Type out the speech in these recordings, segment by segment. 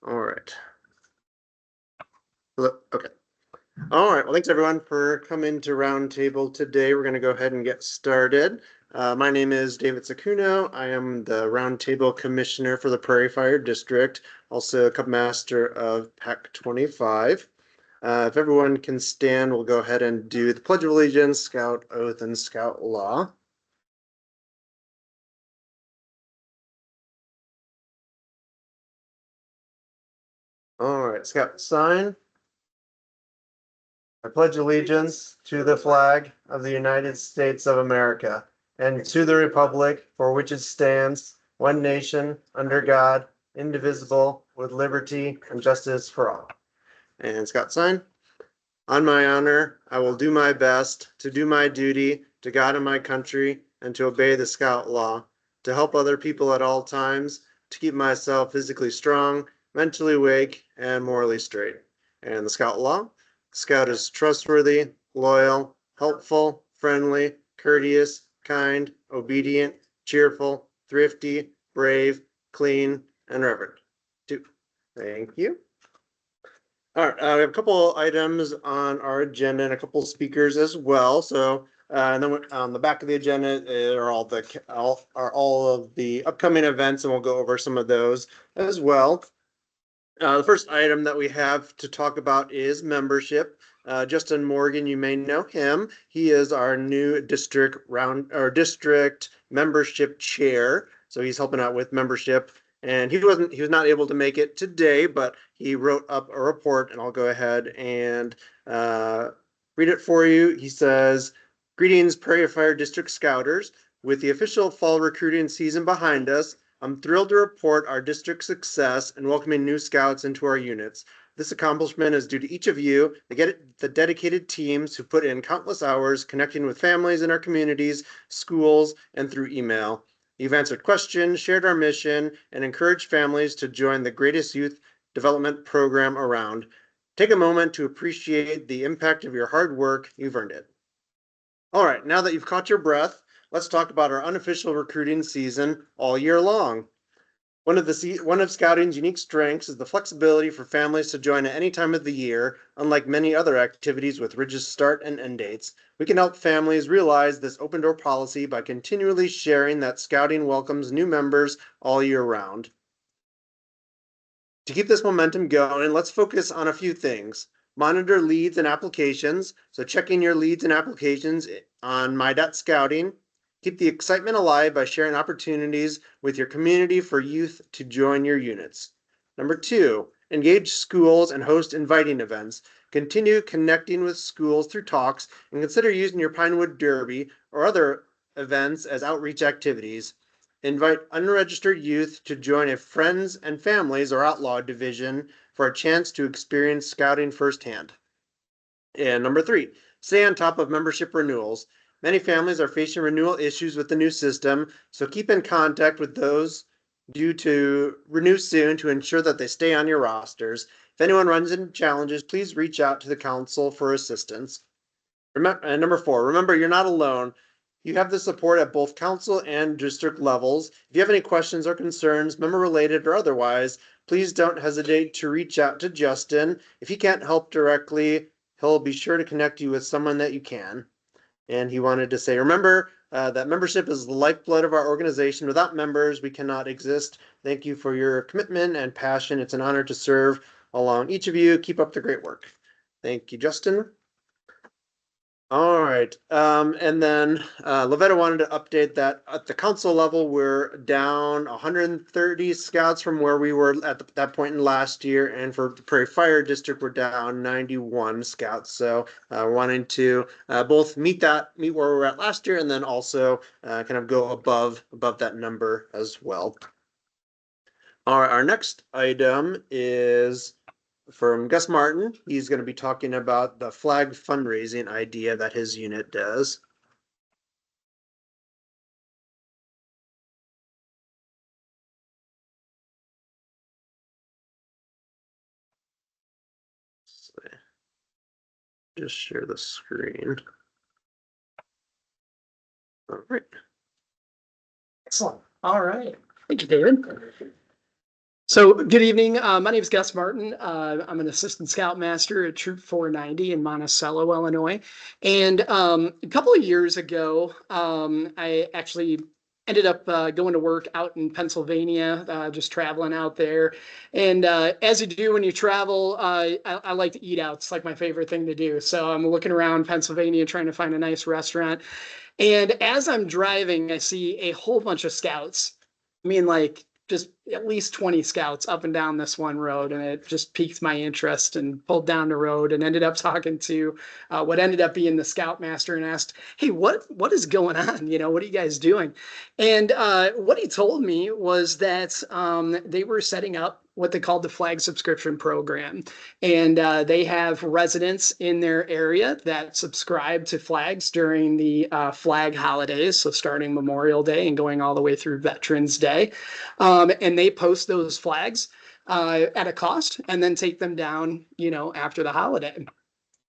All right. Okay. All right. Well, thanks everyone for coming to Roundtable today. We're going to go ahead and get started. My name is David Sakuno. I am the Roundtable Commissioner for the Prairie Fire District, also Cup Master of PAC 25. If everyone can stand, we'll go ahead and do the Pledge of Allegiance, Scout Oath, and Scout Law. All right, Scout sign. I pledge allegiance to the flag of the United States of America and to the republic for which it stands, one nation, under God, indivisible, with liberty and justice for all. And Scott sign. On my honor, I will do my best to do my duty to God and my country and to obey the Scout law, to help other people at all times, to keep myself physically strong, mentally awake, and morally straight. And the Scout law. Scout is trustworthy, loyal, helpful, friendly, courteous, kind, obedient, cheerful, thrifty, brave, clean, and reverent. Two. Thank you. All right, we have a couple items on our agenda and a couple speakers as well. So, and then on the back of the agenda are all of the upcoming events, and we'll go over some of those as well. The first item that we have to talk about is membership. Justin Morgan, you may know him. He is our new district membership chair. So he's helping out with membership. And he was not able to make it today, but he wrote up a report, and I'll go ahead and read it for you. He says, "Greetings, Prairie Fire District Scouters. With the official fall recruiting season behind us, I'm thrilled to report our district's success in welcoming new scouts into our units. This accomplishment is due to each of you, the dedicated teams who put in countless hours connecting with families in our communities, schools, and through email. You've answered questions, shared our mission, and encouraged families to join the greatest youth development program around. Take a moment to appreciate the impact of your hard work. You've earned it." All right, now that you've caught your breath, let's talk about our unofficial recruiting season all year long. One of Scouting's unique strengths is the flexibility for families to join at any time of the year. Unlike many other activities with rigid start and end dates, we can help families realize this open door policy by continually sharing that Scouting welcomes new members all year round. To keep this momentum going, let's focus on a few things. Monitor leads and applications, so checking your leads and applications on my.scouting. Keep the excitement alive by sharing opportunities with your community for youth to join your units. Number 2, engage schools and host inviting events. Continue connecting with schools through talks and consider using your Pinewood Derby or other events as outreach activities. Invite unregistered youth to join a Friends and Families or Outlaw division for a chance to experience Scouting firsthand. And number 3, stay on top of membership renewals. Many families are facing renewal issues with the new system, so keep in contact with those due to renew soon to ensure that they stay on your rosters. If anyone runs into challenges, please reach out to the council for assistance. Number 4, remember you're not alone. You have the support at both council and district levels. If you have any questions or concerns, member related or otherwise, please don't hesitate to reach out to Justin. If he can't help directly, he'll be sure to connect you with someone that you can. And he wanted to say, remember that membership is the lifeblood of our organization. Without members, we cannot exist. Thank you for your commitment and passion. It's an honor to serve along each of you. Keep up the great work. Thank you, Justin. All right. And then Lavetta wanted to update that at the council level, we're down 130 scouts from where we were at that point in last year. And for the Prairie Fire District, we're down 91 scouts. So wanting to both meet where we were at last year and then also kind of go above that number as well. All right, our next item is from Gus Martin. He's going to be talking about the flag fundraising idea that his unit does. Just share the screen. All right. Excellent. All right. Thank you, David. So, good evening. My name is Gus Martin. I'm an assistant scoutmaster at Troop 490 in Monticello, Illinois. And a couple of years ago, I actually ended up going to work out in Pennsylvania, just traveling out there. And as you do when you travel, I like to eat out. It's like my favorite thing to do. So I'm looking around Pennsylvania trying to find a nice restaurant. And as I'm driving, I see a whole bunch of scouts. I mean, like just at least 20 scouts up and down this one road. And it just piqued my interest and pulled down the road and ended up talking to what ended up being the scoutmaster and asked, hey, what is going on? What are you guys doing? And what he told me was that they were setting up what they called the flag subscription program. And they have residents in their area that subscribe to flags during the flag holidays. So starting Memorial Day and going all the way through Veterans Day. And they post those flags at a cost and then take them down, after the holiday.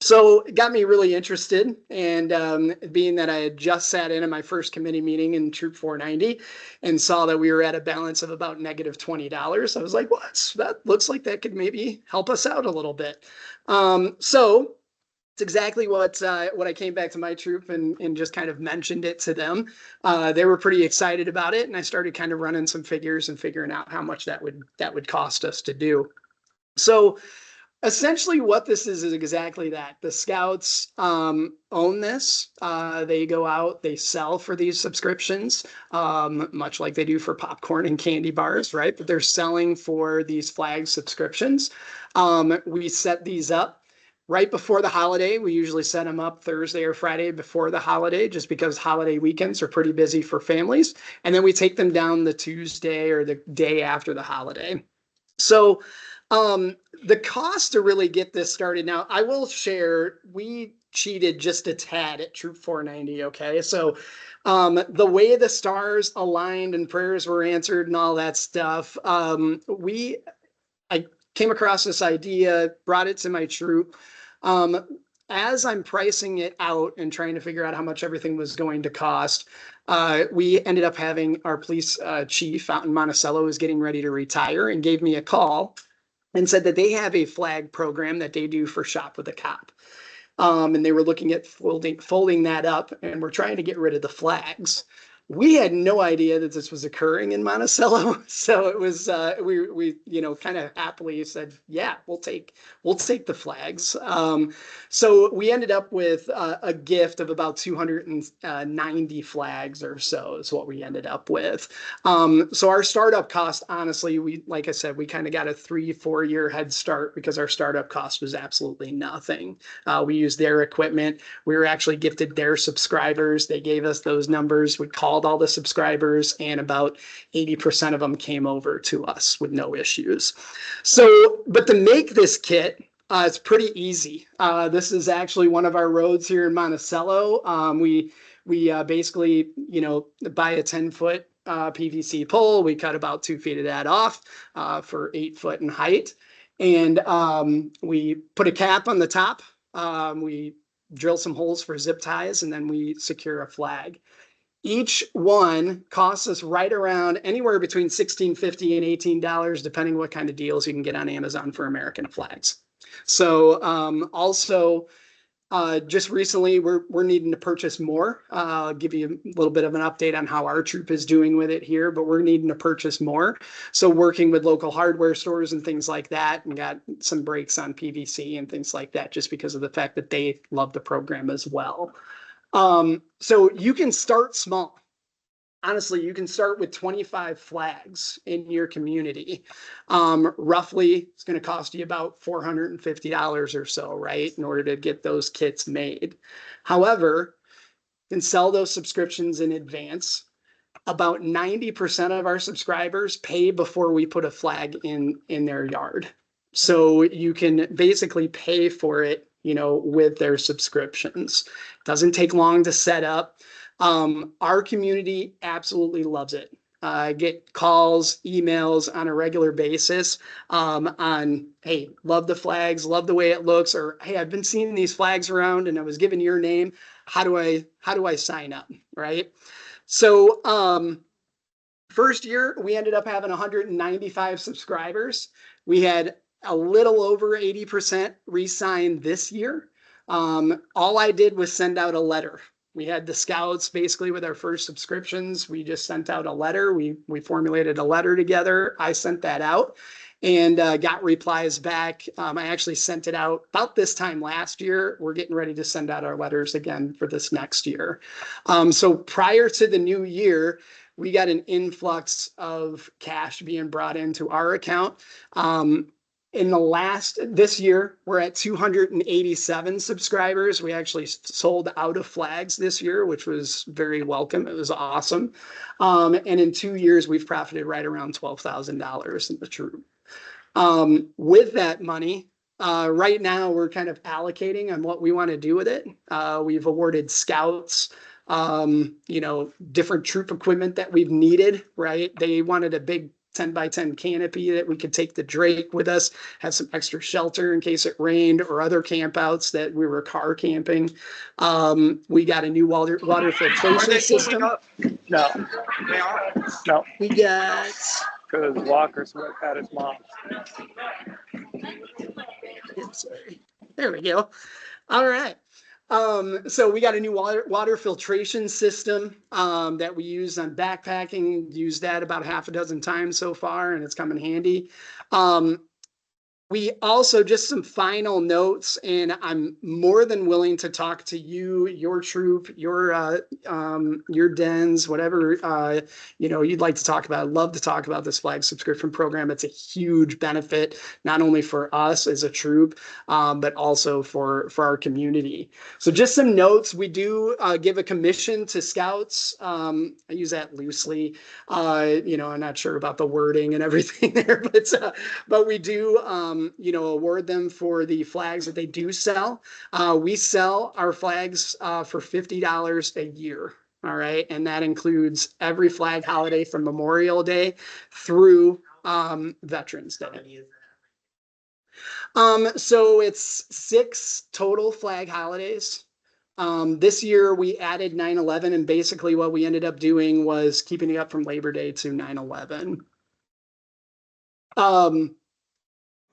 So it got me really interested. And being that I had just sat in my first committee meeting in Troop 490 and saw that we were at a balance of about negative $20, I was like, well, that looks like that could maybe help us out a little bit. So it's exactly what I came back to my troop and just kind of mentioned it to them. They were pretty excited about it, and I started kind of running some figures and figuring out how much that would cost us to do. So essentially what this is exactly that. The scouts own this. They go out, they sell for these subscriptions, much like they do for popcorn and candy bars, right? But they're selling for these flag subscriptions. We set these up right before the holiday. We usually set them up Thursday or Friday before the holiday, just because holiday weekends are pretty busy for families. And then we take them down the Tuesday or the day after the holiday. So the cost to really get this started. Now, I will share, we cheated just a tad at Troop 490. Okay. So the way the stars aligned and prayers were answered and all that stuff, I came across this idea, brought it to my troop. As I'm pricing it out and trying to figure out how much everything was going to cost, we ended up having our police chief out in Monticello was getting ready to retire and gave me a call and said that they have a flag program that they do for Shop with a Cop. And they were looking at folding that up, and we're trying to get rid of the flags. We had no idea that this was occurring in Monticello, so it was we kind of happily said, yeah, we'll take the flags. So we ended up with a gift of about 290 flags or so is what we ended up with. So our startup cost, honestly, like I said, we kind of got a 3-4 year head start because our startup cost was absolutely nothing. We used their equipment. We were actually gifted their subscribers. They gave us those numbers. We called all the subscribers, and about 80% of them came over to us with no issues. So, but to make this kit, it's pretty easy. This is actually one of our roads here in Monticello. We basically, buy a 10-foot PVC pole. We cut about 2 feet of that off for 8 foot in height. And we put a cap on the top. We drill some holes for zip ties, and then we secure a flag. Each one costs us right around anywhere between $16.50 and $18, depending what kind of deals you can get on Amazon for American flags. So also, just recently, we're needing to purchase more. I'll give you a little bit of an update on how our troop is doing with it here, but we're needing to purchase more. So working with local hardware stores and things like that, and got some breaks on PVC and things like that, just because of the fact that they love the program as well. So you can start small. Honestly, you can start with 25 flags in your community. Roughly, it's going to cost you about $450 or so, right, in order to get those kits made. However, you can sell those subscriptions in advance. About 90% of our subscribers pay before we put a flag in their yard. So you can basically pay for it, with their subscriptions. Doesn't take long to set up. Our community absolutely loves it. I get calls, emails on a regular basis on, hey, love the flags, love the way it looks, or hey, I've been seeing these flags around and I was given your name. How do I sign up, right? So First year, we ended up having 195 subscribers. We had a little over 80% re-sign this year. All I did was send out a letter. We had the scouts basically with our first subscriptions. We just sent out a letter. We formulated a letter together. I sent that out and got replies back. I actually sent it out about this time last year. We're getting ready to send out our letters again for this next year. So prior to the new year, we got an influx of cash being brought into our account. This year, we're at 287 subscribers. We actually sold out of flags this year, which was very welcome. It was awesome. And in 2 years, we've profited right around $12,000 in the troop. With that money, right now we're kind of allocating on what we want to do with it. We've awarded scouts, different troop equipment that we've needed, right? They wanted a big 10x10 canopy that we could take the Drake with us, have some extra shelter in case it rained, or other campouts that we were car camping. We got a new water filtration system. No. They are? No, We got, because Walker's at his mom's. sorry. There we go. All right. So we got a new water filtration system that we use on backpacking. Used that about half a dozen times so far, and it's come in handy. We also, just some final notes, and I'm more than willing to talk to you, your troop, your dens, whatever you'd like to talk about. I'd love to talk about this flag subscription program. It's a huge benefit, not only for us as a troop, but also for our community. So just some notes. We do give a commission to scouts. I use that loosely. I'm not sure about the wording and everything there, but we do award them for the flags that they do sell. We sell our flags for $50 a year. All right. And that includes every flag holiday from Memorial Day through Veterans Day. So it's 6 total flag holidays. This year we added 9/11, and basically what we ended up doing was keeping it up from Labor Day to 9/11.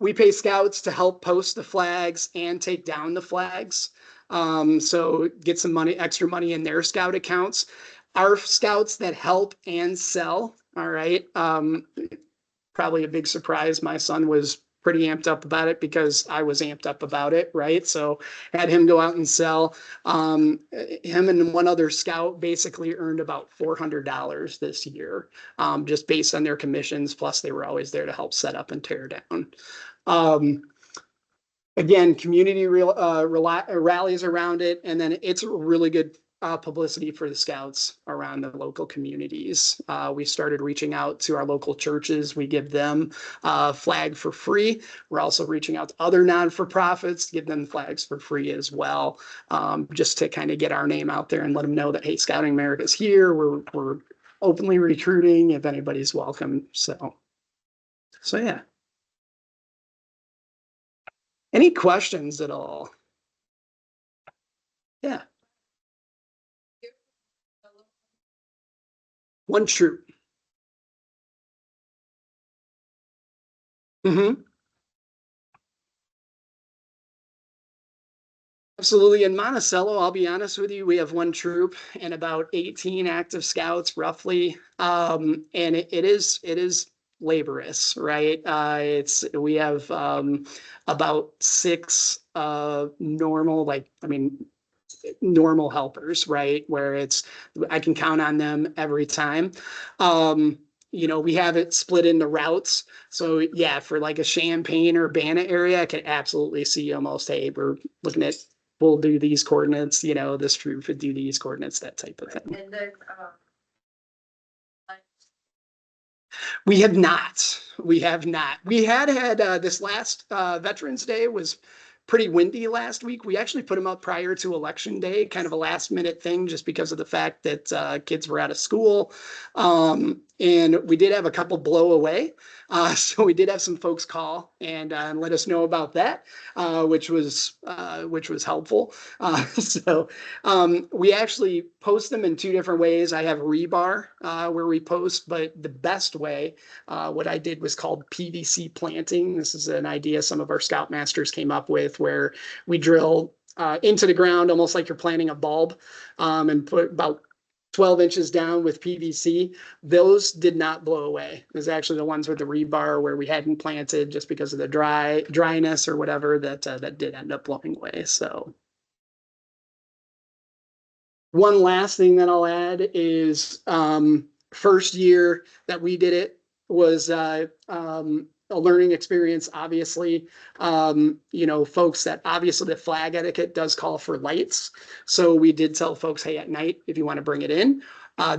We pay scouts to help post the flags and take down the flags. So get some extra money in their scout accounts. Our scouts that help and sell, all right. Probably a big surprise. My son was pretty amped up about it because I was amped up about it, right? So had him go out and sell. Him and one other scout basically earned about $400 this year, just based on their commissions. Plus they were always there to help set up and tear down. Again, community rallies around it, and then it's really good publicity for the scouts around the local communities. We started reaching out to our local churches. We give them a flag for free. We're also reaching out to other non-for-profits to give them flags for free as well, just to kind of get our name out there and let them know that, hey, Scouting America's here. We're openly recruiting if anybody's welcome. So yeah. Any questions at all? Yeah. One troop. Mm-hmm. Absolutely. In Monticello, I'll be honest with you, we have one troop and about 18 active scouts roughly. And it is laborious, right? We have about 6 normal helpers, right? Where I can count on them every time. We have it split into routes. So yeah, for like a Champaign or Banna area, I can absolutely see almost, hey, we're looking at, we'll do these coordinates, this troop would do these coordinates, that type of thing. And then, We have not. We had this last Veterans Day was pretty windy last week. We actually put them up prior to Election Day, kind of a last minute thing, just because of the fact that kids were out of school. And we did have a couple blow away. So we did have some folks call and let us know about that, which was helpful. We actually post them in two different ways. I have rebar where we post, but the best way, what I did was called PVC planting. This is an idea some of our scoutmasters came up with, where we drill into the ground almost like you're planting a bulb, and put about 12 inches down with PVC. Those did not blow away. It was actually the ones with the rebar where we hadn't planted just because of the dryness or whatever that did end up blowing away. So one last thing that I'll add is first year that we did it was a learning experience, obviously. Folks, that obviously the flag etiquette does call for lights. So we did tell folks, hey, at night, if you want to bring it in.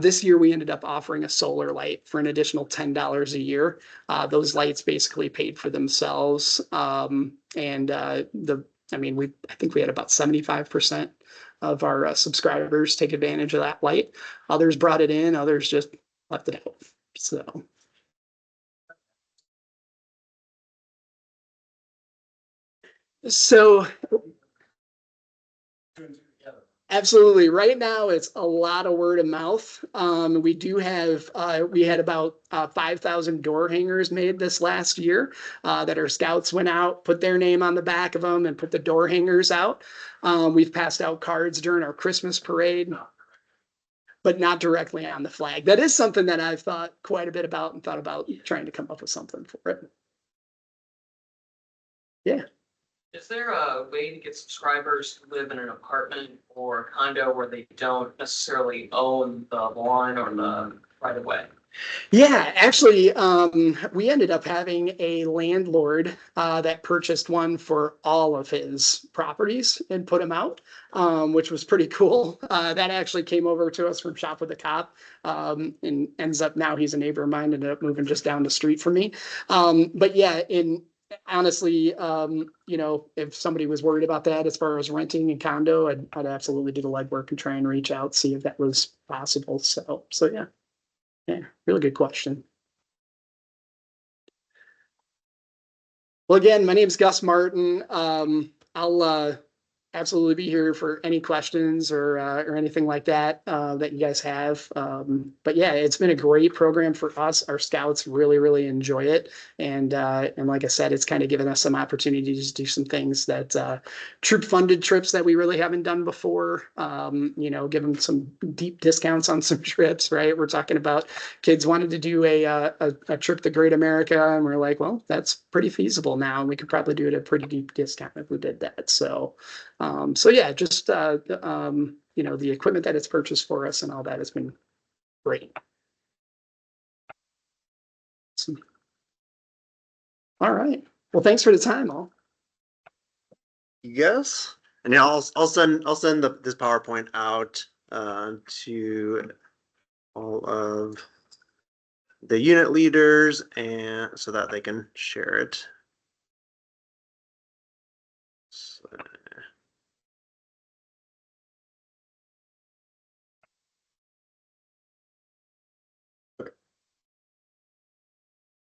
This year, we ended up offering a solar light for an additional $10 a year. Those lights basically paid for themselves. I think we had about 75% of our subscribers take advantage of that light. Others brought it in, others just left it out. So absolutely. Right now, it's a lot of word of mouth. We do have, we had about 5,000 door hangers made this last year that our scouts went out, put their name on the back of them, and put the door hangers out. We've passed out cards during our Christmas parade, but not directly on the flag. That is something that I've thought quite a bit about and thought about trying to come up with something for it. Yeah. Is there a way to get subscribers to live in an apartment or a condo where they don't necessarily own the lawn or the right of way? Yeah, actually, we ended up having a landlord that purchased one for all of his properties and put them out, which was pretty cool. That actually came over to us from Shop with a Cop, and ends up now he's a neighbor of mine, ended up moving just down the street from me. But yeah, honestly, if somebody was worried about that as far as renting a condo, I'd absolutely do the legwork and try and reach out, see if that was possible. So yeah. Yeah, really good question. Well, again, my name is Gus Martin. I'll absolutely be here for any questions or anything like that that you guys have. But yeah, it's been a great program for us. Our scouts really enjoy it, and like I said, it's kind of given us some opportunities to do some things that troop funded trips that we really haven't done before. Give them some deep discounts on some trips. Right, we're talking about kids wanted to do a trip to Great America, and we're like, well, that's pretty feasible now, and we could probably do it at a pretty deep discount if we did that. So yeah, just the equipment that it's purchased for us and all that has been great. So, all right. Well, thanks for the time, all. Yes, and yeah, I'll send this PowerPoint out to all of the unit leaders and so that they can share it. So,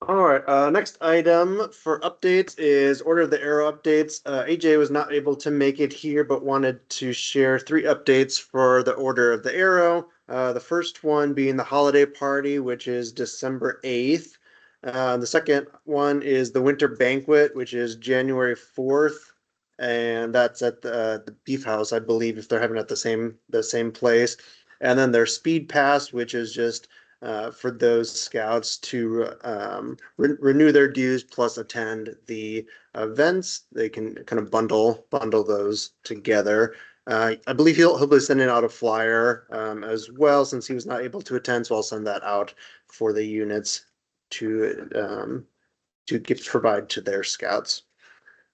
all right, next item for updates is Order of the Arrow updates. AJ was not able to make it here, but wanted to share 3 updates for the Order of the Arrow. The first one being the holiday party, which is December 8th. The second one is the winter banquet, which is January 4th. And that's at the Beef House, I believe, if they're having it at the same place. And then their Speed Pass, which is just for those scouts to renew their dues plus attend the events. They can kind of bundle those together. I believe he'll be sending out a flyer as well, since he was not able to attend. So I'll send that out for the units to provide to their scouts.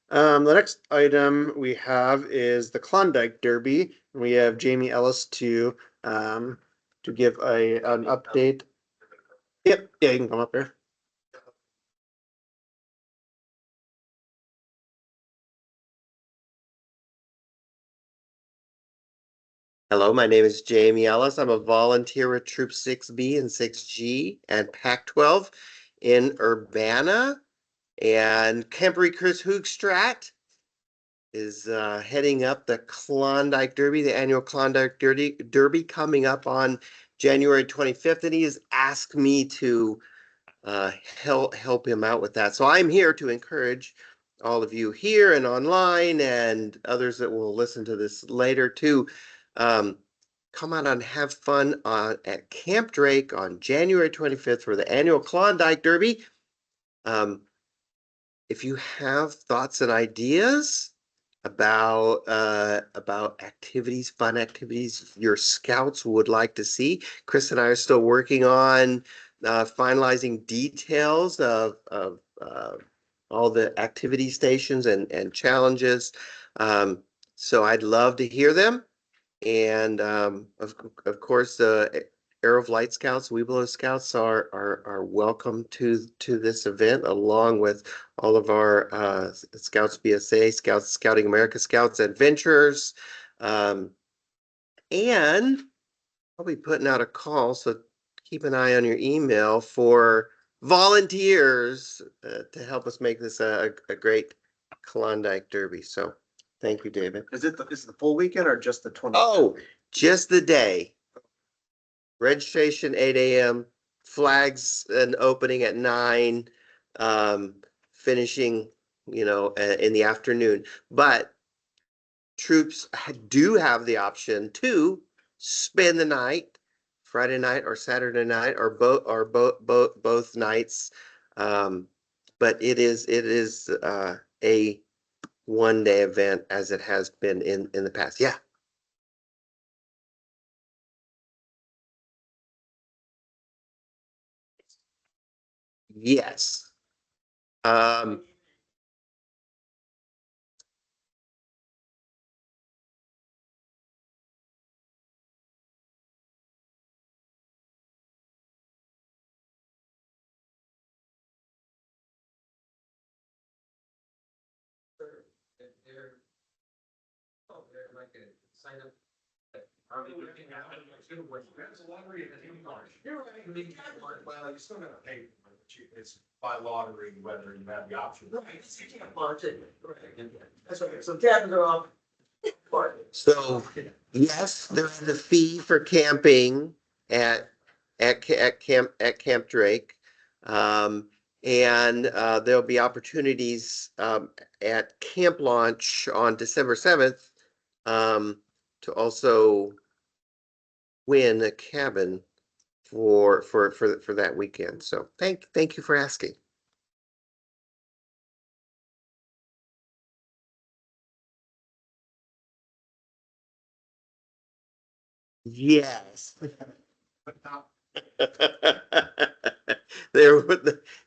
The next item we have is the Klondike Derby. We have Jamie Ellis to give an update. Yep, yeah, you can come up here. Hello, my name is Jamie Ellis. I'm a volunteer with Troop 6B and 6G and Pac-12 in Urbana. And Campery Chris Hoogstraat is heading up the Klondike Derby, the annual Klondike Derby coming up on January 25th. And he has asked me to help him out with that. So I'm here to encourage all of you here and online and others that will listen to this later to come out and have fun at Camp Drake on January 25th for the annual Klondike Derby. If you have thoughts and ideas about activities, fun activities your scouts would like to see, Chris and I are still working on finalizing details of all the activity stations and challenges. So I'd love to hear them. And of course, Arrow of Light Scouts, Weeblo Scouts are welcome to this event, along with all of our Scouts BSA, Scouts Scouting America, Scouts Adventurers, and I'll be putting out a call, so keep an eye on your email for volunteers to help us make this a great Klondike Derby. So thank you, David. Is it the full weekend or just the 20? Oh, just the day. Registration 8 a.m., flags and opening at 9, finishing, in the afternoon. But troops do have the option to spend the night, Friday night or Saturday night, or both nights. But it is a one-day event, as it has been in the past. Yeah. Yes. Well, you still gotta pay for it. It's by lottery whether you have the option. That's okay, so cabins are off. So, yes, there is a fee for camping at Camp Drake. And there'll be opportunities at camp launch on December 7th to also win a cabin for that weekend. So thank you for asking. Yes. But not,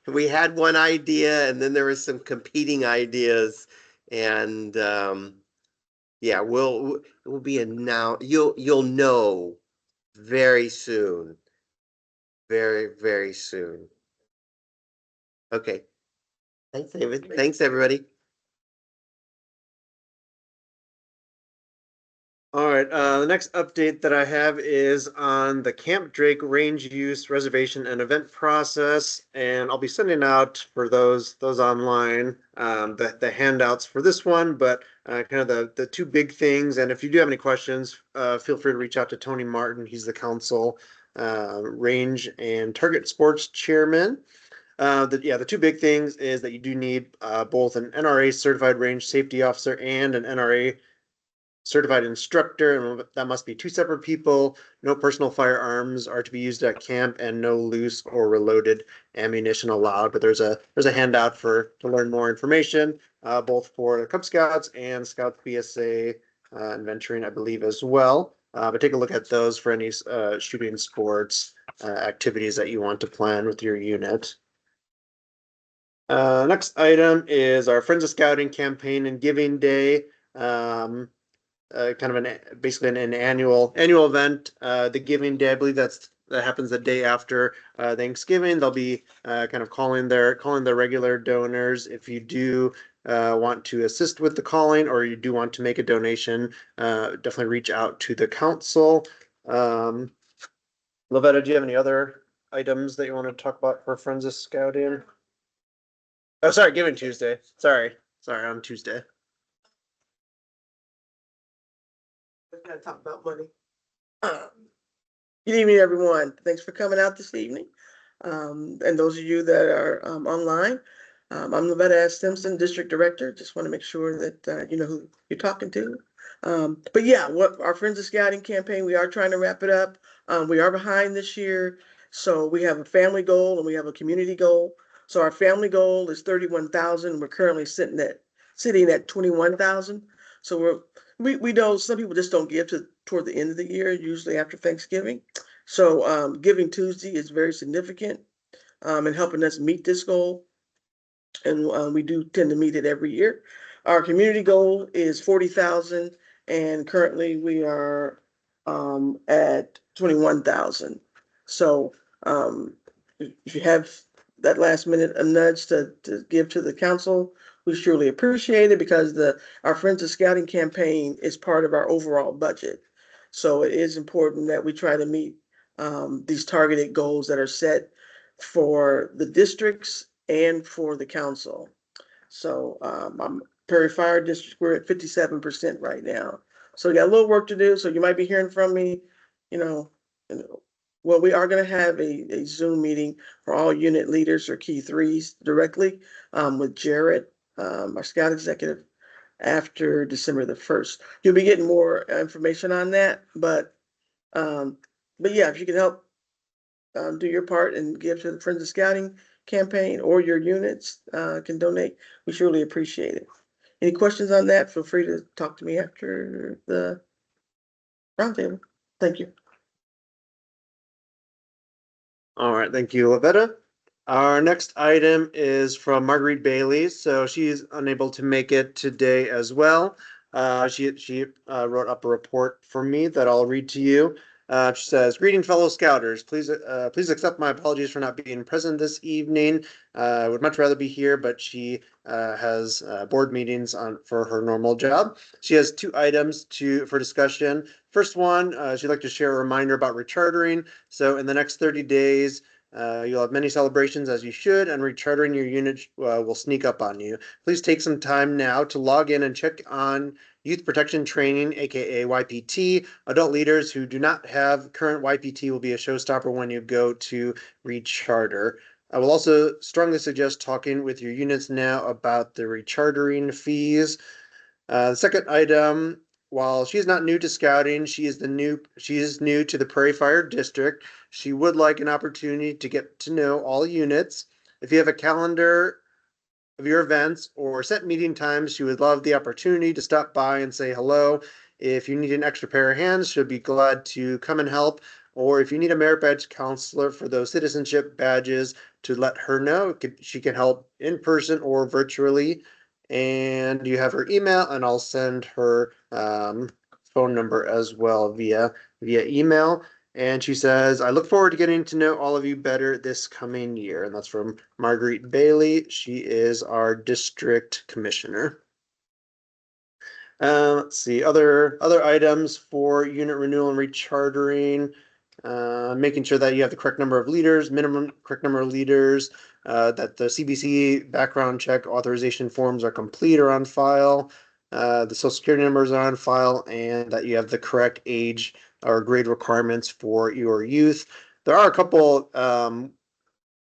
We had one idea, and then there was some competing ideas, and yeah, it will be announced. You'll know very soon, very soon. Okay. Thanks, David. Thanks, everybody. All right, the next update that I have is on the Camp Drake range use reservation and event process, and I'll be sending out for those online the handouts for this one, but kind of the two big things. And if you do have any questions, feel free to reach out to Tony Martin. He's the council range and target sports chairman. The two big things is that you do need both an NRA certified range safety officer and an NRA certified instructor, and that must be two separate people. No personal firearms are to be used at camp, and no loose or reloaded ammunition allowed. But there's a handout to learn more information, both for the Cub Scouts and Scouts BSA and venturing, I believe, as well. But take a look at those for any shooting sports activities that you want to plan with your unit. Next item is our Friends of Scouting campaign and Giving Day. Kind of basically an annual event. The Giving Day, I believe that happens the day after Thanksgiving. They'll be kind of calling their regular donors. If you do want to assist with the calling or you do want to make a donation, definitely reach out to the council. Lavetta, do you have any other items that you want to talk about for Friends of Scouting? Oh, sorry, Giving Tuesday. Sorry, on Tuesday. We're gonna talk about money. Good evening, everyone. Thanks for coming out this evening. And those of you that are online, I'm Lavetta S. Simpson, District Director. Just want to make sure that you know who you're talking to. But yeah, what our Friends of Scouting campaign, we are trying to wrap it up. We are behind this year. So we have a family goal and we have a community goal. So our family goal is 31,000. We're currently sitting at 21,000. So we know some people just don't give toward the end of the year, usually after Thanksgiving. So Giving Tuesday is very significant in helping us meet this goal. And we do tend to meet it every year. Our community goal is 40,000, and currently we are at 21,000. So if you have that last minute a nudge to give to the council, we surely appreciate it because our Friends of Scouting campaign is part of our overall budget. So it is important that we try to meet these targeted goals that are set for the districts and for the council. So I'm Prairie Fire District, we're at 57% right now. So we got a little work to do. So you might be hearing from me, you know, well, we are going to have a Zoom meeting for all unit leaders or key threes directly with Jared, our scout executive, after December the 1st. You'll be getting more information on that, but yeah, if you can help do your part and give to the Friends of Scouting campaign or your units can donate, we surely appreciate it. Any questions on that? Feel free to talk to me after the roundtable. Thank you. All right, thank you, Lavetta. Our next item is from Marguerite Bailey, so she's unable to make it today as well. She wrote up a report for me that I'll read to you. She says, "Greeting fellow Scouters. Please accept my apologies for not being present this evening. I would much rather be here, but she has board meetings for her normal job. She has two items for discussion. First one, she'd like to share a reminder about rechartering. So in the next 30 days, you'll have many celebrations as you should, and rechartering your unit will sneak up on you. Please take some time now to log in and check on Youth Protection Training, aka YPT. Adult leaders who do not have current YPT will be a showstopper when you go to recharter. I will also strongly suggest talking with your units now about the rechartering fees. The second item, while she is not new to scouting, she is new to the Prairie Fire District. She would like an opportunity to get to know all units. If you have a calendar of your events or set meeting times, she would love the opportunity to stop by and say hello. If you need an extra pair of hands, she'll be glad to come and help. Or if you need a merit badge counselor for those citizenship badges, to let her know. She can help in person or virtually. And you have her email, and I'll send her phone number as well via email. And she says, "I look forward to getting to know all of you better this coming year." And that's from Marguerite Bailey. She is our district commissioner. Let's see, other items for unit renewal and rechartering. Making sure that you have the correct number of leaders, minimum correct number of leaders, that the CBC background check authorization forms are complete or on file, the social security numbers are on file, and that you have the correct age or grade requirements for your youth. There are a couple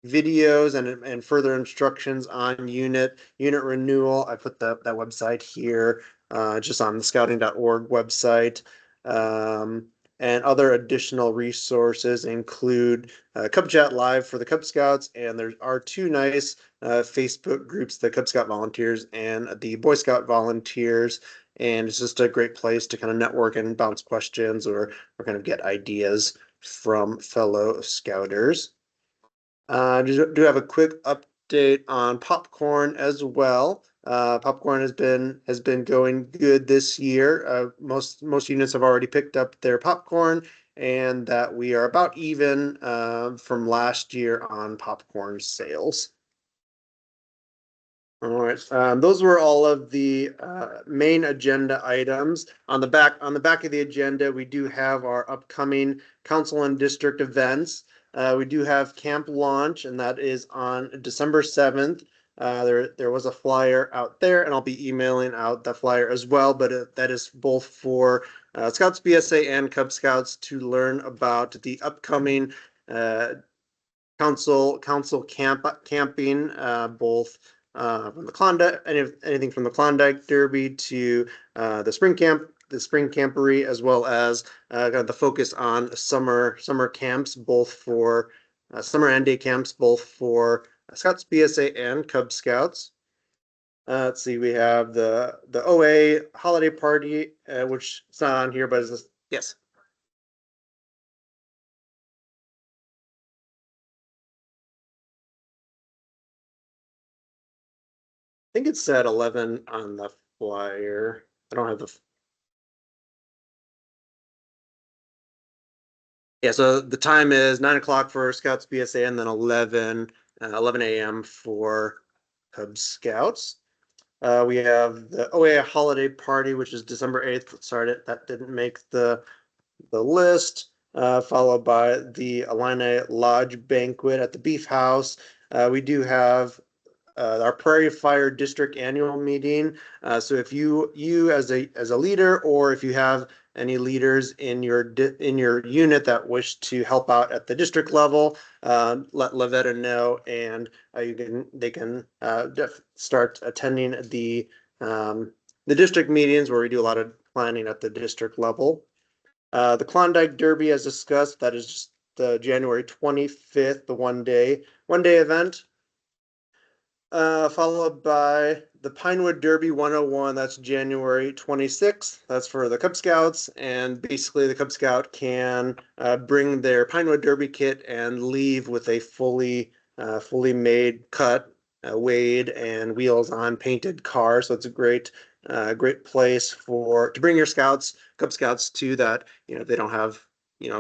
videos and further instructions on unit renewal. I put that website here, just on the scouting.org website. And other additional resources include Cub Chat Live for the Cub Scouts, and there are two nice Facebook groups, the Cub Scout Volunteers and the Boy Scout Volunteers. And it's just a great place to kind of network and bounce questions or kind of get ideas from fellow Scouters. Do have a quick update on popcorn as well. Popcorn has been going good this year. Most units have already picked up their popcorn, and that we are about even from last year on popcorn sales. All right, those were all of the main agenda items. On the back of the agenda, we do have our upcoming council and district events. We do have camp launch, and that is on December 7th. There was a flyer out there, and I'll be emailing out the flyer as well. But that is both for Scouts BSA and Cub Scouts to learn about the upcoming council camping, both from the Klondike, anything from the Klondike Derby to the spring campery, as well as kind of the focus on summer camps, both for summer and day camps, both for Scouts BSA and Cub Scouts. Let's see, we have the OA holiday party, which is not on here, but is this, yes. I think it said 11 on the flyer. I don't have the. Yeah, so the time is 9 o'clock for Scouts BSA and then 11 a.m. for Cub Scouts. We have the OA holiday party, which is December 8th. Sorry, that didn't make the list. Followed by the Illini Lodge banquet at the Beef House. We do have our Prairie Fire District annual meeting. So if you as a leader, or if you have any leaders in your unit that wish to help out at the district level, let Lavetta know, and they can start attending the district meetings where we do a lot of planning at the district level. The Klondike Derby, as discussed, that is just the January 25th, the one day event. Followed by the Pinewood Derby 101. That's January 26th. That's for the Cub Scouts. And basically the Cub Scout can bring their Pinewood Derby kit and leave with a fully made, cut, weighed, and wheels on painted car. So it's a great place to bring your Cub Scouts to that. They don't have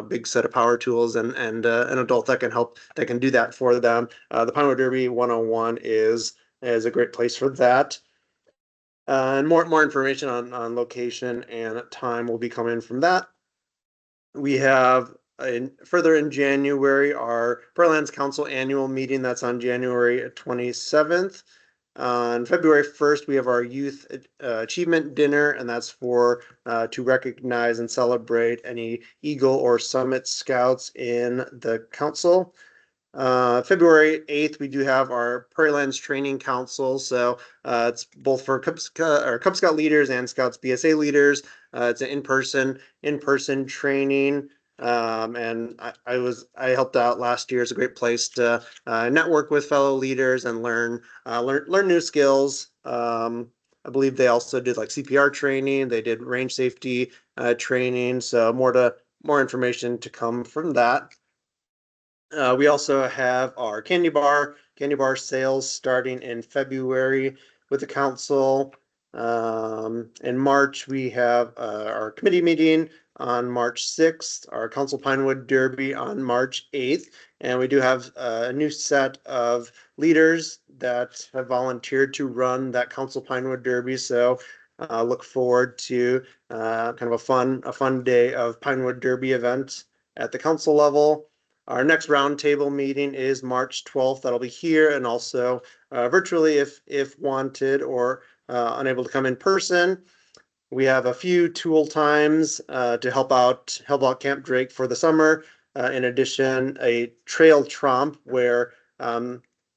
big set of power tools and an adult that can do that for them. The Pinewood Derby 101 is a great place for that. And more information on location and time will be coming from that. We have further in January our Prairie Lands Council annual meeting. That's on January 27th. On February 1st, we have our youth achievement dinner, and that's to recognize and celebrate any Eagle or Summit Scouts in the council. February 8th, we do have our Prairie Lands Training Council. So it's both for Cub Scout leaders and Scouts BSA leaders. It's an in-person training. And I helped out last year. It's a great place to network with fellow leaders and learn new skills. I believe they also did like CPR training. They did range safety training. So more information to come from that. We also have our candy bar sales starting in February with the council. In March, we have our committee meeting on March 6th, our Council Pinewood Derby on March 8th, and we do have a new set of leaders that have volunteered to run that Council Pinewood Derby. So look forward to kind of a fun day of Pinewood Derby event at the council level. Our next roundtable meeting is March 12th. That'll be here and also virtually if wanted or unable to come in person. We have a few tool times to help out Camp Drake for the summer. In addition, a trail tromp where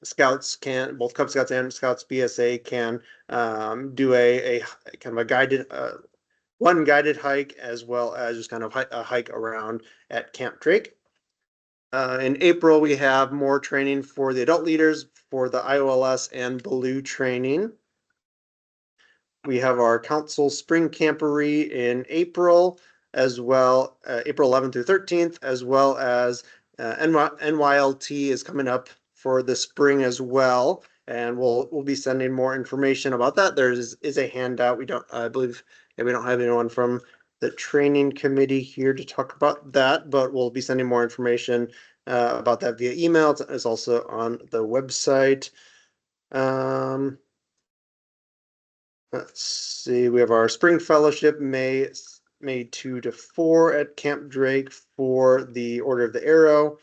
Scouts can, both Cub Scouts and Scouts BSA can do a kind of a guided one guided hike, as well as just kind of a hike around at Camp Drake. In April, we have more training for the adult leaders for the IOLS and Blue training. We have our council spring campery in April, as well, April 11th through 13th, as well as NYLT is coming up for the spring as well. And we'll be sending more information about that. There is a handout. I believe we don't have anyone from the training committee here to talk about that, but we'll be sending more information about that via email. It's also on the website. Let's see, we have our spring fellowship, May 2 to 4 at Camp Drake for the Order of the Arrow.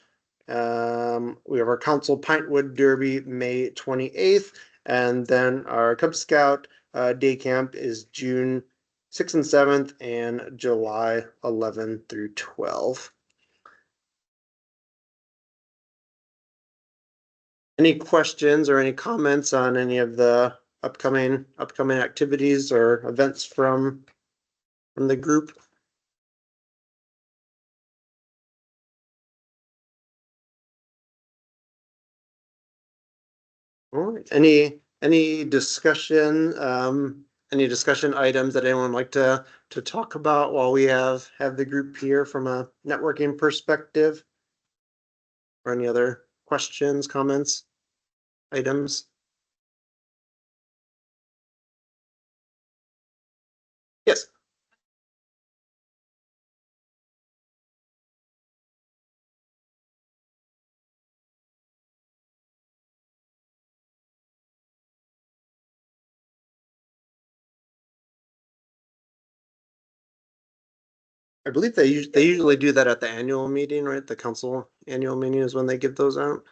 We have our council Pintwood Derby, May 28th, and then our Cub Scout day camp is June 6th and 7th and July 11 through 12. Any questions or any comments on any of the upcoming activities or events from the group? All right, any discussion, any discussion items that anyone would like to talk about while we have the group here from a networking perspective? Or any other questions, comments, items? Yes. I believe they usually do that at the annual meeting, right? The council annual meeting is when they give those out.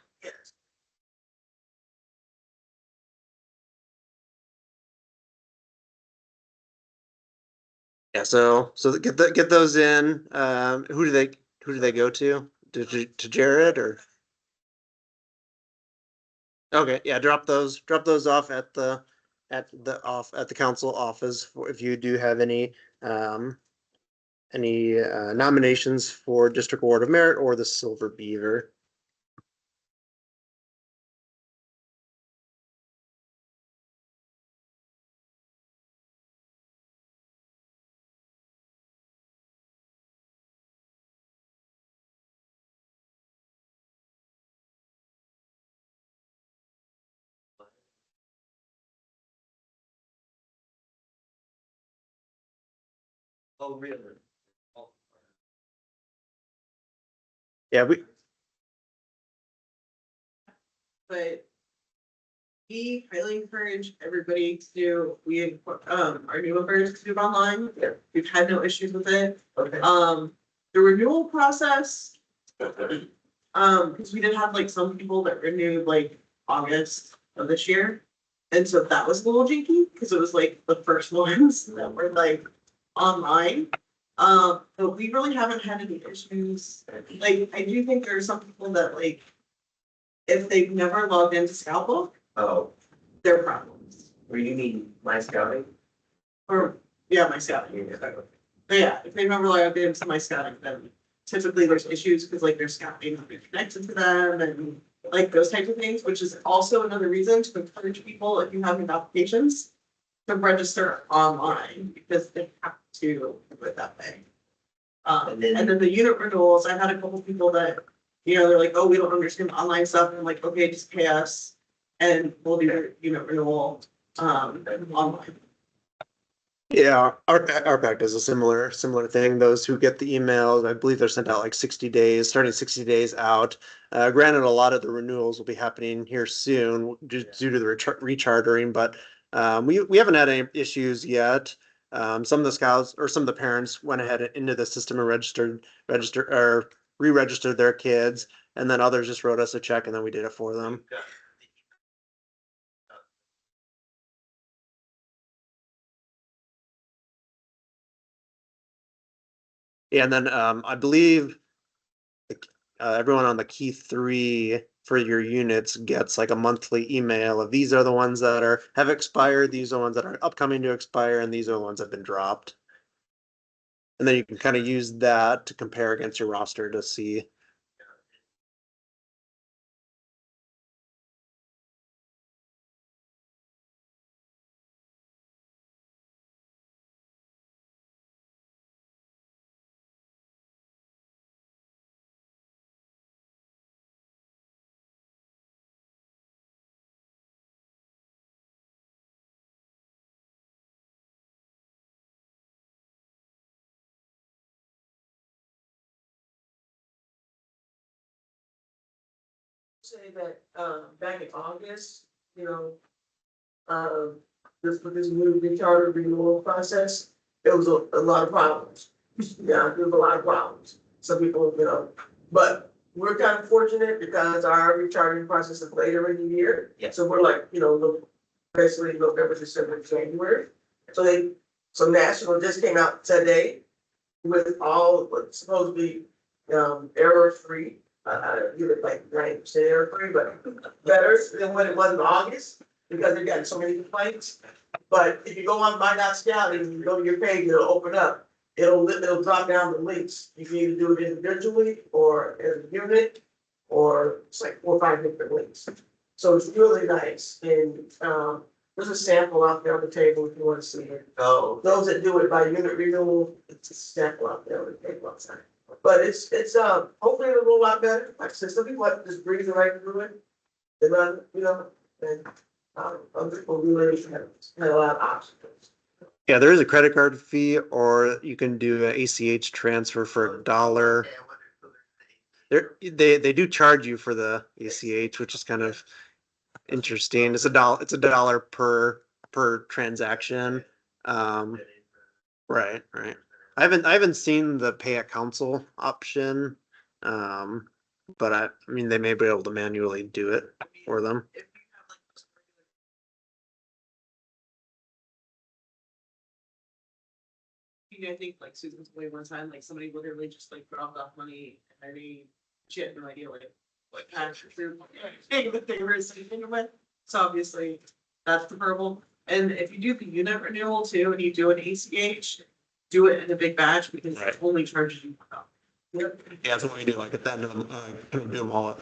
Yeah, so get those in. Who do they go to? To Jared or? Okay, yeah, drop those off at the council office if you do have um any nominations for District Award of Merit or the Silver Beaver. Oh, really? Yeah, we But we highly encourage everybody to do, our new members to do it online. Yeah. We've had no issues with it. Okay. The renewal process, because we did have like some people that renewed like August of this year. And so that was a little jinky, because it was like the first ones that were like online. But we really haven't had any issues. Like, I do think there are some people that like, if they've never logged into Scoutbook, Oh, their problems. or you mean my scouting? Or, yeah, my scouting. But yeah, if they've never logged into my scouting, then typically there's issues because like their scouting not be connected to them and like those types of things, which is also another reason to encourage people, if you have any applications, to register online because they have to do it that way. And then the unit renewals, I've had a couple people that, they're like, oh, we don't understand online stuff. And I'm like, okay, just pay us and we'll do your unit renewal, online. Yeah, our pact does a similar thing. Those who get the emails, I believe they're sent out like 60 days, starting 60 days out. Granted, a lot of the renewals will be happening here soon due to the rechartering, but we haven't had any issues yet. Some of the scouts or some of the parents went ahead into the system and re-registered their kids, and then others just wrote us a check and then we did it for them. And then I believe everyone on the key 3 for your units gets like a monthly email of these are the ones that have expired, these are the ones that are upcoming to expire, and these are the ones that have been dropped. And then you can kind of use that to compare against your roster to see. Say that, back in August, um, this with this new charter renewal process, there was a lot of problems. Yeah, there was a lot of problems. Some people, but we're kind of fortunate because our recharting process is later in the year. Yeah. So we're like, basically November, December, January. So National just came out today with all what's supposed to be error free. I give it like 90% error free, but better than what it was in August because they're getting so many complaints. But if you go on my.scout and you go to your page, it'll open up. It'll drop down the links. You can either do it individually or as a unit, or it's like 4 or 5 different links. So it's really nice. And there's a sample out there on the table if you want to see it. Oh. Those that do it by unit renewal, it's a sample out there on the table outside. But it's hopefully it'll go a lot better. Like I said, some people have to just breathe right through it. And and other people really had a lot of obstacles. Yeah, there is a credit card fee, or you can do an ACH transfer for $1. They do charge you for the ACH, which is kind of interesting. It's $1 per transaction. Right. I haven't seen the pay at council option. But I mean they may be able to manually do it for them. If you have like those regular. I think like Susan's way one time, like somebody literally just like dropped off money and she had no idea what cash or food that they were receiving with. So obviously that's preferable. And if you do the unit renewal too, and you do an ACH, do it in a big batch because it only charges you $1. Yep. Yeah, that's what we do. Like at that, do them all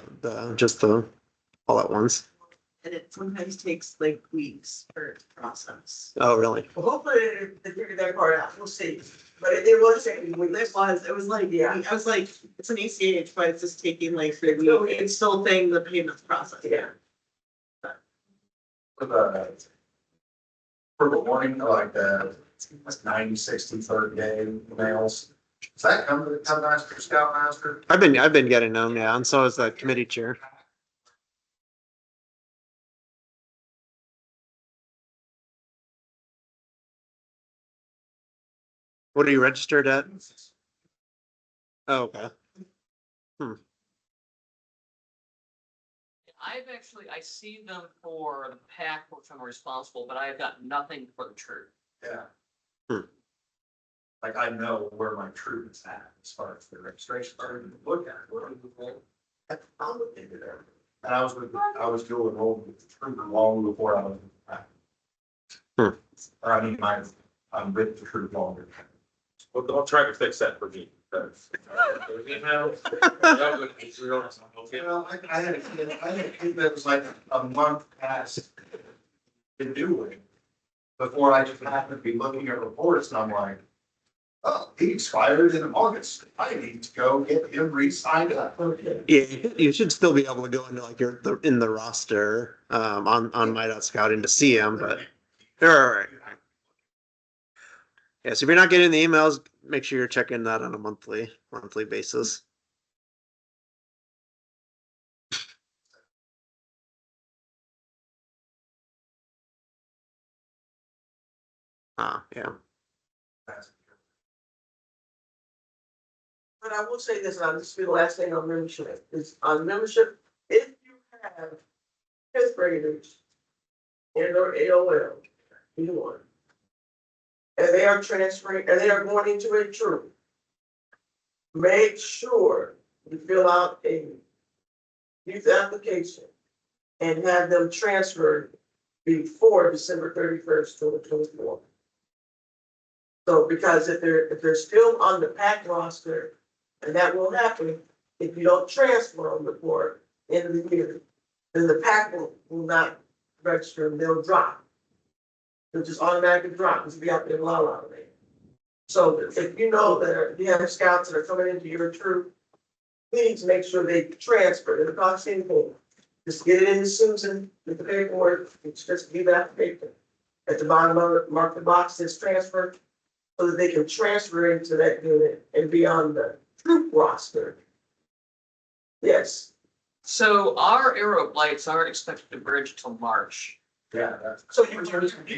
all at once. And it sometimes takes like weeks for it to process. Oh, really? Well, hopefully they figured that part out. We'll see. But it was taking weeks. It was like, Yeah. I was like, it's an ACH, but it's just taking like 3 weeks. It's still saying the payment's processed. Yeah. For the warning, like the 90, 60, 30 day mails. Does that come to the Townmaster, Scoutmaster? I've been getting them, yeah, and so is the committee chair. What are you registered at? Oh, okay. I see them for the pack, which I'm responsible, but I have got nothing for the troop. Yeah. Like I know where my troop is at as far as the registration. I already look at it. I'll look into that. And I was dual enrolled with the troop long before I was in the pack. Or I mean, I'm with the troop longer. Well, don't try to fix that for me. Well, I had a kid that was like a month past to do it. Before I just happened to be looking at reports and I'm like, oh, he expired in August. I need to go get him re-signed up. Yeah, you should still be able to go into like in the roster on my.scouting to see him, but they're all right. Yeah, so if you're not getting the emails, make sure you're checking that on a monthly basis. Yeah. But I will say this, and I'll just be the last thing on membership, is on membership, if you have fifth graders and or AOL, either one, and they are transferring, and they are going into a troop, make sure you fill out a youth application and have them transferred before December 31st, 2024. So because if they're still on the PAC roster, and that will happen if you don't transfer them before the end of the year, then the PAC will not register and they'll drop. They'll just automatically drop, because we have to allow out of it. So if you know that you have scouts that are coming into your troop, please make sure they transfer. It'll cost anything. Just get it into Susan with the paperwork. It's just give that paper. At the bottom of it, mark the box that's transferred, so that they can transfer into that unit and be on the troop roster. Yes. So our aero flights aren't expected to bridge till March. Yeah, that's. So you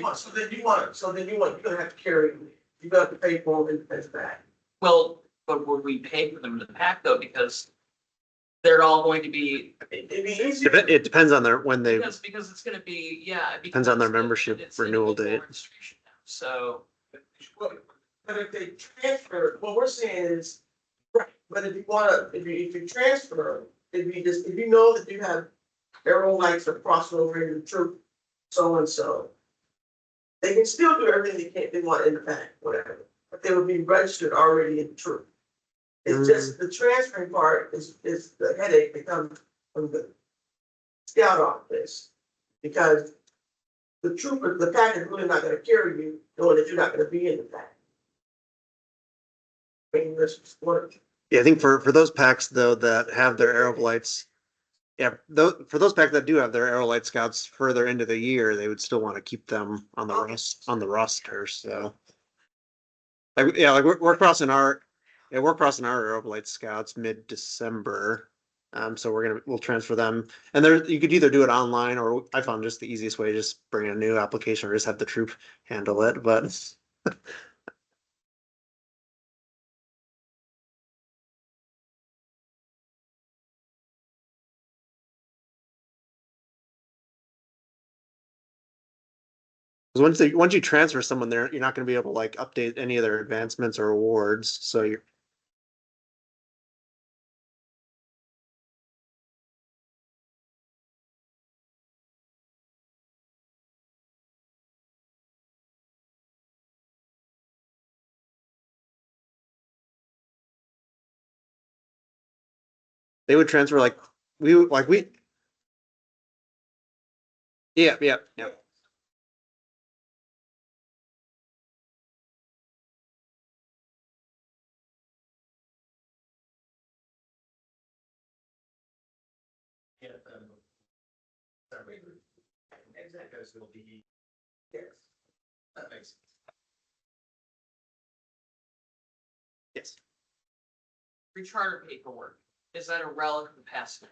want, so then you want, you're gonna have to carry, you got to pay for them as back. Well, but would we pay for them to pack though, because they're all going to be, It'd be easier. It depends on their, when they, because it's gonna be, yeah. Depends on their because membership it's renewal individual date. registration now. So, Well, but if they transfer, what we're saying is, right, but if you wanna, if you transfer, if you just, if you know that you have arrow lights are crossing over in the troop, so and so. They can still do everything they want in the back, whatever, but they would be registered already in the troop. It's just the transferring part is the headache that comes from the scout office. Because the trooper, the pack is really not gonna carry you, knowing that you're not gonna be in the pack. I mean, this is what, yeah, I think for those packs though, that have their aero lights. Yeah, for those packs that do have their aero light scouts further into the year, they would still want to keep them on the roster, so. Like, yeah, like we're crossing our aero light scouts mid-December. So we'll transfer them, and there, you could either do it online, or I found just the easiest way, just bring a new application or just have the troop handle it, but. Because once you transfer someone there, you're not gonna be able to like update any of their advancements or awards, so you're. They would transfer like, we. Yeah, yeah, yeah. Yeah. Exactly, because it'll be. yes. That makes sense. Yes. recharter paperwork, is that a relic of the past now?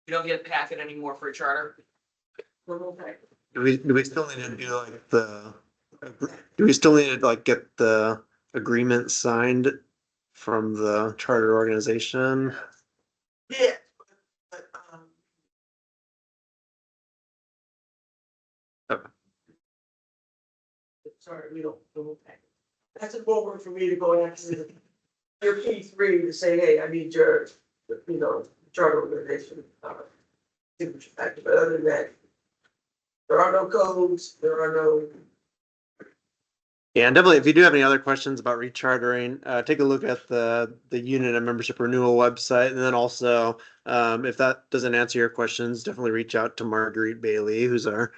You don't get a packet anymore for a charter? Do we still need to do like do we still need to like get the agreement signed from the charter organization? Yeah, but, Okay. sorry, we don't, that's important for me to go after your P3 to say, hey, I need your, charter organization. Signature packet, but other than that, there are no codes, there are no. Yeah, and definitely, if you do have any other questions about rechartering, take a look at the unit and membership renewal website, and then also, if that doesn't answer your questions, definitely reach out to Marguerite Bailey, who's our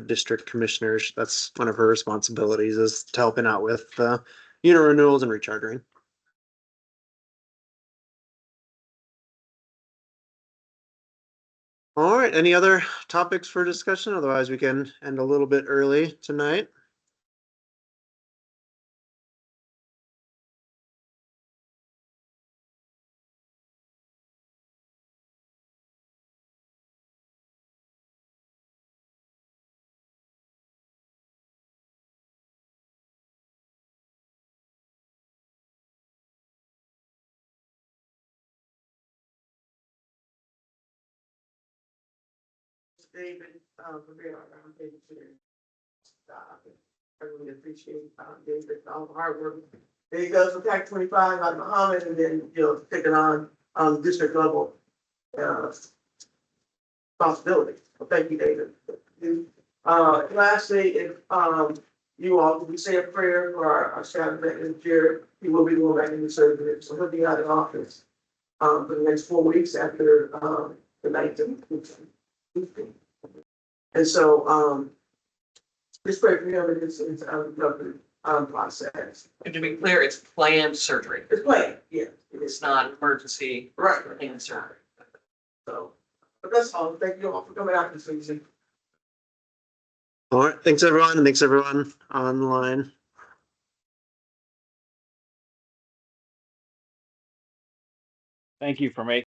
district commissioner. That's one of her responsibilities, is to helping out with unit renewals and rechartering. All right, any other topics for discussion? Otherwise, we can end a little bit early tonight. David, for being our roundtable chair. I really appreciate, David, all the hard work. There he goes from TAC 25 out of Muhammad, and then, taking on, district level, responsibility. So thank you, David. Lastly, if, you all, we say a prayer for our staff executive chair, he will be going back into surgery, so he'll be out of office, for the next 4 weeks after, the 19th. And so, just pray for him in his recovery process. And to be clear, it's planned surgery. It's planned, yeah. It's not emergency. Right. Planned surgery. So, but that's all. Thank you all for coming out this evening. All right, thanks everyone, and thanks everyone online. Thank you for making